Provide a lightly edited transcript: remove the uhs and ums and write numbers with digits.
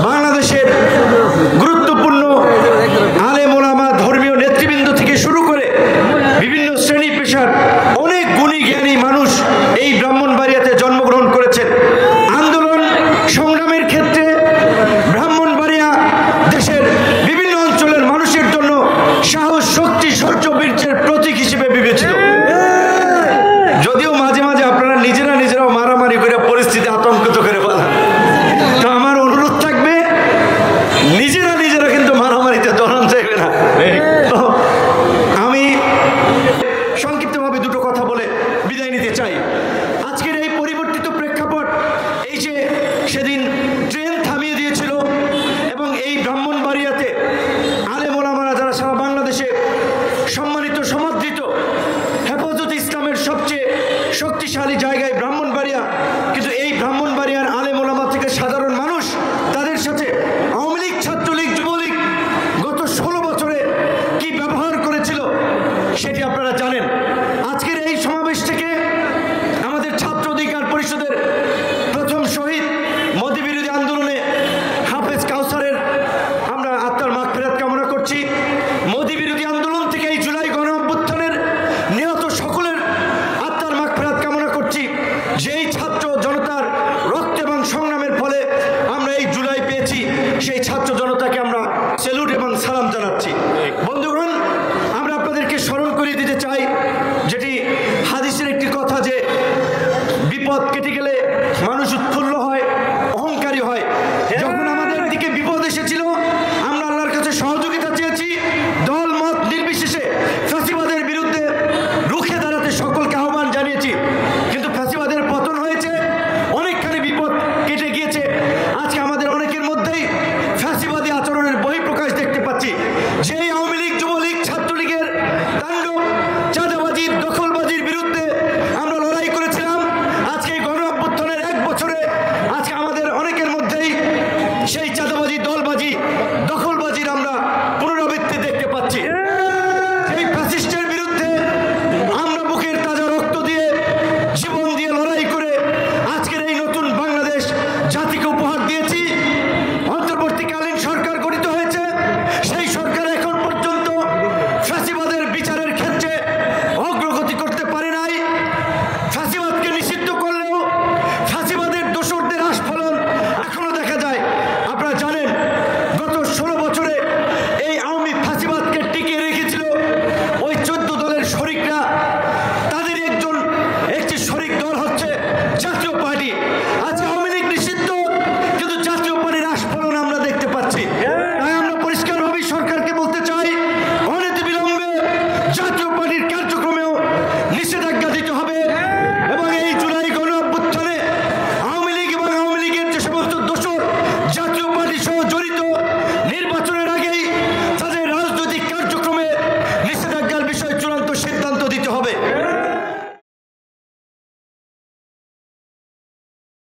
বাংলাদেশের গুরুত্বপূর্ণ আলেম ওলামা, ধর্মীয় নেতৃবৃন্দ থেকে শুরু করে বিভিন্ন শ্রেণী পেশার অনেক গুণী জ্ঞানী মানুষ এই ব্রাহ্মণবাড়িয়াতে জন্মগ্রহণ করেছেন। আন্দোলন সংগ্রামের ক্ষেত্রে ব্রাহ্মণবাড়িয়া দেশের বিভিন্ন অঞ্চলের মানুষের জন্য সাহস, শক্তি, শৌর্য, বীর্যের প্রতীক হিসেবে বিবেচিত। যদিও মাঝে মাঝে আপনারা নিজেরাও মারামারি করে পরিস্থিতি আতঙ্কিত করে ফেলেন, তো আমার অনুরোধ থাকবে নিজেরা কিন্তু মারামারিতে জড়ান চাইবে না। আমি সংক্ষিপ্তভাবে দুটো কথা বলে বিদায় নিতে চাই। আজকের এই পরিবর্তিত প্রেক্ষাপট, এই যে সেদিন ট্রেন থামিয়ে দিয়েছিল এবং এই ব্রাহ্মণবাড়িয়াতে আলেম ওলামারা যারা সারা বাংলাদেশে সম্মানিত, সমাদৃত, হেফাজতে ইসলামের সবচেয়ে শক্তিশালী জায়গায় ব্রাহ্মণবাড়িয়া, কিন্তু এই ব্রাহ্মণবাড়িয়ার আলেম ওলামা থেকে সাধারণ মানুষ, তাদের সাথে আওয়ামী লীগ, ছাত্রলীগ, যুবলীগ গত 16 বছরে কি ব্যবহার করেছিল সেটি আপনারা জানেন। আজকের এই সমাবেশ থেকে আমাদের ছাত্র অধিকার পরিষদের প্রথম শহীদ, মোদি বিরোধী আন্দোলনে হাফেজ কাউসারের আমরা আত্মার মাগফিরাত কামনা করছি। মোদি বিরোধী আন্দোলন থেকে এই জুলাই গণ অভ্যুত্থানের নিহত সকলের আত্মার মাগফিরাত কামনা করছি। যেই ছাত্র জনতার রক্ত এবং সংগ্রামের ফলে আমরা এই জুলাই পেয়েছি, সেই ছাত্র জনতাকে আমরা স্যালুট এবং সালাম জানাচ্ছি। বন্ধুগণ, আমরা আপনাদেরকে স্মরণ করিয়ে দিতে চাই যেটি হাদিসের একটি কথা, যে বিপদ কেটে গেলে মানুষ